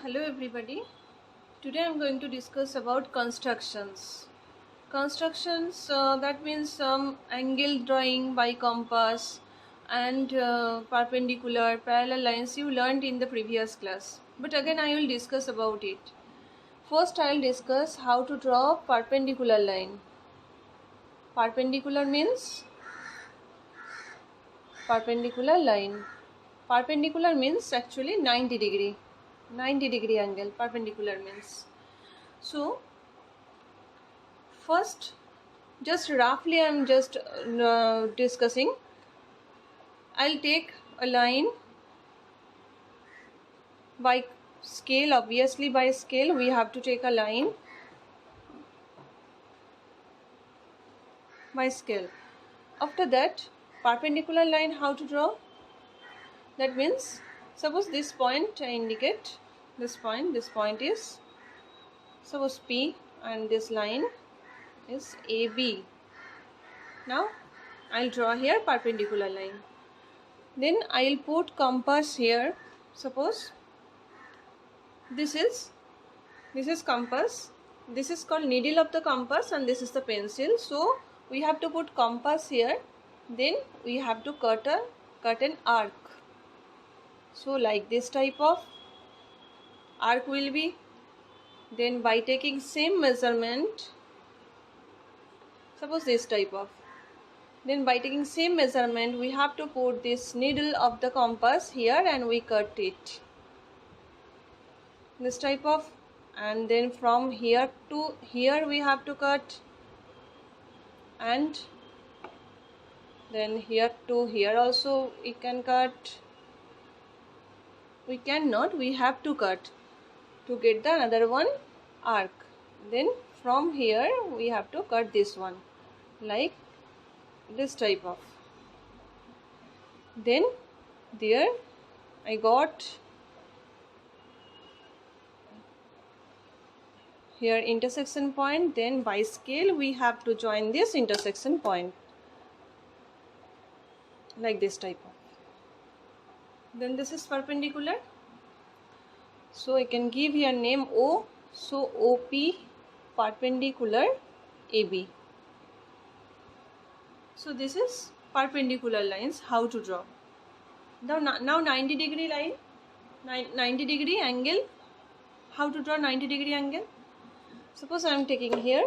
Hello everybody. Today I'm going to discuss about constructions. Constructions, that means some angle drawing by compass and perpendicular, parallel lines you learned in the previous class. But again I will discuss about it. First I'll discuss how to draw perpendicular line. Perpendicular means perpendicular line. Perpendicular means actually 90 degree. 90 degree angle perpendicular means. So first, just roughly I'm just discussing. I'll take a line by scale. Obviously by scale we have to take a line by scale. After that, perpendicular line, how to draw? That means suppose this point I indicate, this point is suppose P and this line is AB. Now I'll draw here perpendicular line. Then I'll put compass here. Suppose this is compass, this is called needle of the compass, and this is the pencil. So we have to put compass here. Then we have to cut an arc. So like this type of arc will be. Then by taking same measurement, suppose this type of, then by taking same measurement we have to put this needle of the compass here and we cut it, this type of, and then from here to here we have to cut, and then here to here also we can cut. We cannot, we have to cut to get the another one arc. Then from here we have to cut this one like this type of. Then there I got here intersection point. Then by scale we have to join this intersection point like this type of. Then this is perpendicular, so I can give here name O. So OP perpendicular AB. So this is perpendicular lines, how to draw. Now 90 degree line, 90 degree angle, how to draw 90 degree angle. Suppose I am taking here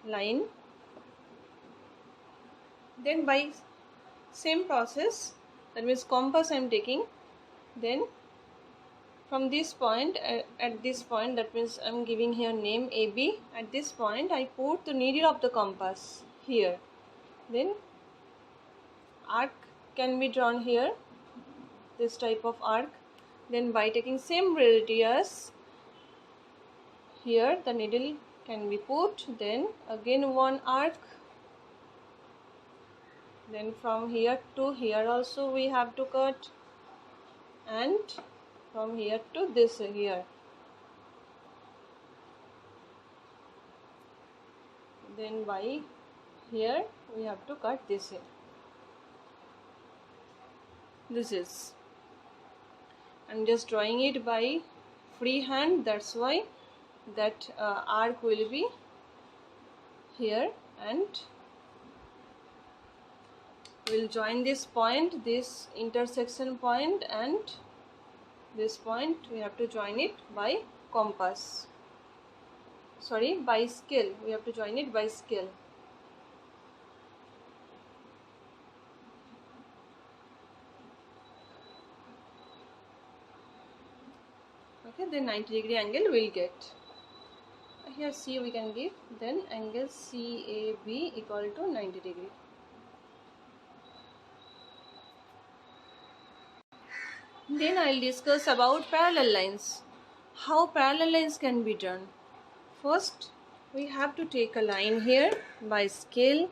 line, then by same process, that means compass I am taking, then from this point, at this point, that means I am giving here name AB. At this point I put the needle of the compass here. Then arc can be drawn here, this type of arc. Then by taking same radius, here the needle can be put. Then again one arc. Then from here to here also we have to cut, and from here to this here. Then by here we have to cut this here. This is, I'm just drawing it by free hand, that's why that arc will be here, and we'll join this point, this intersection point, and this point we have to join it by compass, sorry, by scale. We have to join it by scale. Okay, then 90 degree angle we'll get. Here C we can give, then angle CAB equal to 90 degree. Then I'll discuss about parallel lines. How parallel lines can be drawn. First, we have to take a line here by scale.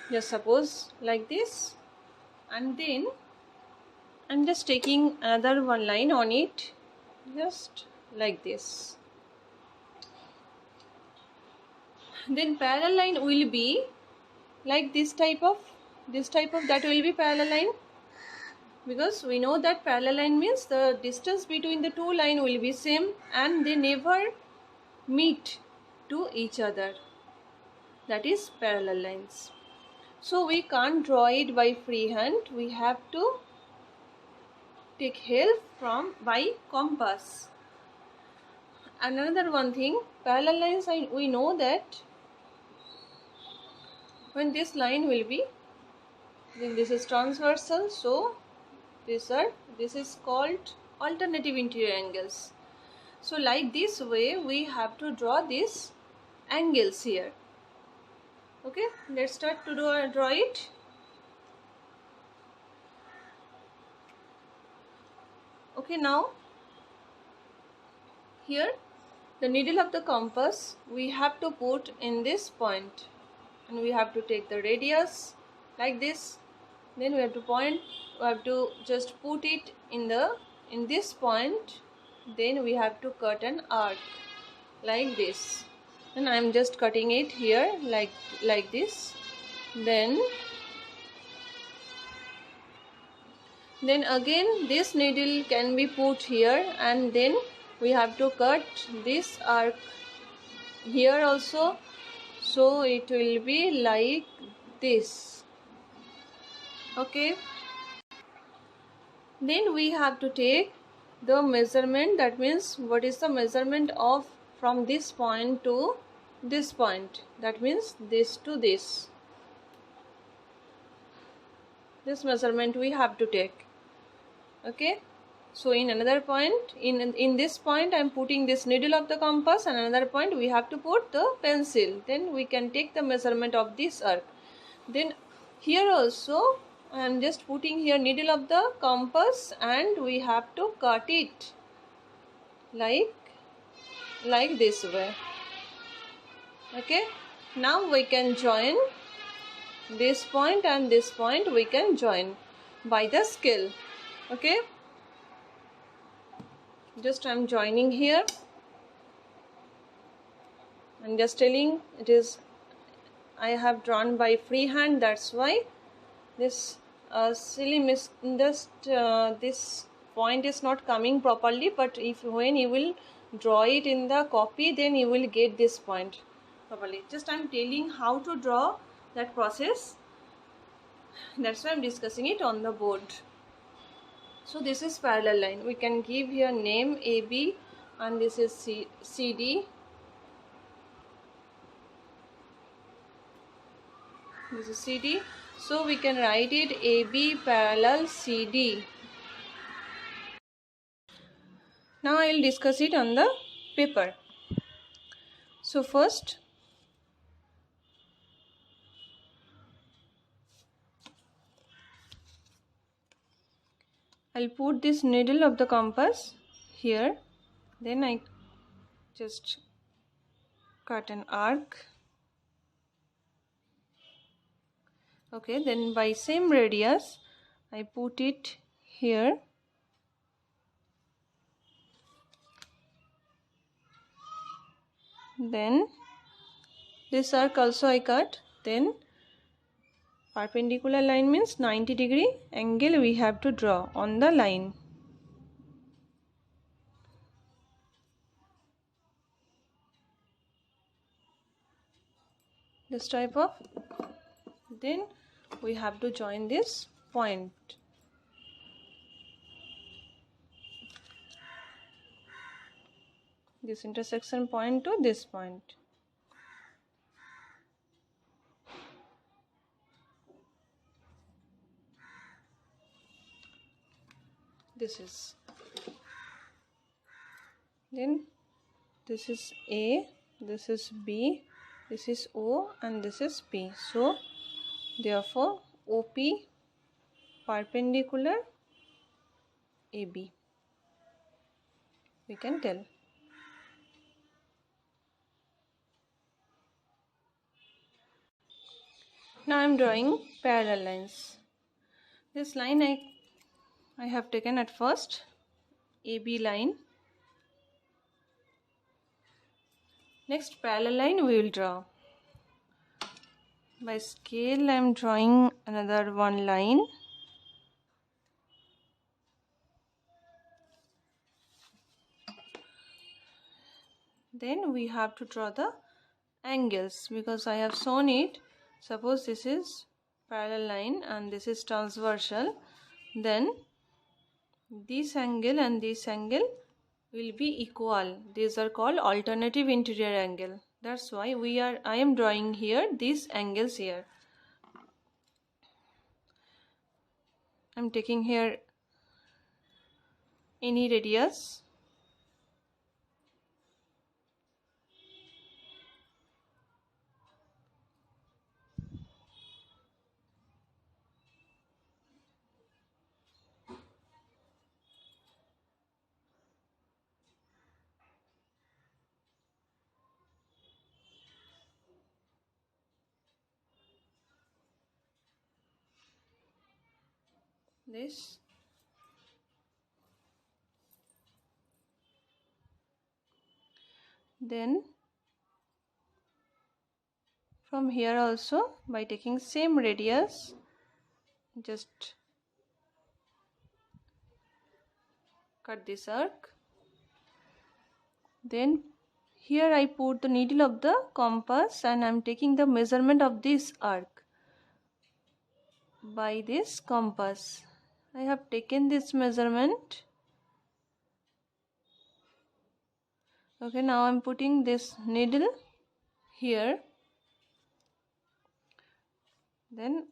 Just suppose like this, and then I'm just taking another one line on it, just like this. Then parallel line will be like this type of this type of, that will be parallel line, because we know that parallel line means the distance between the two lines will be same and they never meet to each other. That is parallel lines. So we can't draw it by freehand. We have to take help from by compass. Another one thing, parallel lines, we know that when this line will be, then this is transversal, so this is called alternative interior angles. So like this way we have to draw these angles here. Okay, let's start to draw it. Okay, now here the needle of the compass we have to put in this point, and we have to take the radius like this. Then we have to point, we have to just put it in this point. Then we have to cut an arc like this, and I am just cutting it here like this. Then again this needle can be put here, and then we have to cut this arc here also, so it will be like this. Okay, then we have to take the measurement, that means what is the measurement of from this point to this point, that means this to this measurement we have to take. Okay, so in another point, in this point I am putting this needle of the compass, and another point we have to put the pencil. Then we can take the measurement of this arc. Then here also I am just putting here needle of the compass, and we have to cut it like this way. Okay, now we can join this point and this point, we can join by the scale. Okay, just I am joining here and just telling it is, I have drawn by freehand, that's why this this point is not coming properly. But if when you will draw it in the copy, then you will get this point properly. Just I am telling how to draw that process, that's why I am discussing it on the board. So this is parallel line. We can give here name AB, and this is CD. This is CD. So we can write it AB parallel CD. Now I will discuss it on the paper. So first, I'll put this needle of the compass here. Then I just cut an arc. Okay, then by same radius I put it here. Then this arc also I cut. Then perpendicular line means 90-degree angle we have to draw on the line. This type of, then we have to join this point. This intersection point to this point. This is, then this is A, this is B, this is O, and this is P. So therefore OP perpendicular AB, we can tell. Now I am drawing parallel lines. This line I have taken at first, AB line. Next parallel line we will draw. By scale I am drawing another one line. Then we have to draw the angles, because I have shown it. Suppose this is parallel line and this is transversal, then this angle and this angle will be equal. These are called alternative interior angle. That's why I am drawing here these angles here. I'm taking here any radius. This. Then from here also, by taking same radius, just cut this arc. Then here I put the needle of the compass and I am taking the measurement of this arc by this compass. I have taken this measurement. Okay, now I am putting this needle here. Then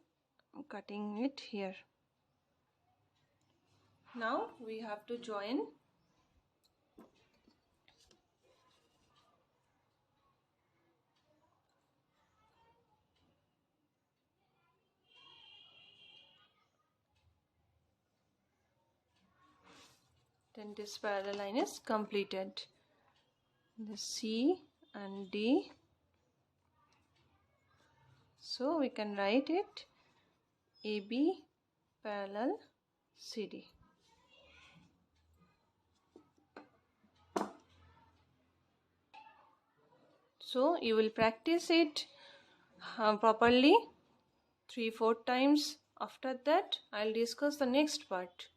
I'm cutting it here. Now we have to join. Then this parallel line is completed. The C and D. So we can write it AB parallel CD. So you will practice it properly 3-4 times. After that I'll discuss the next part.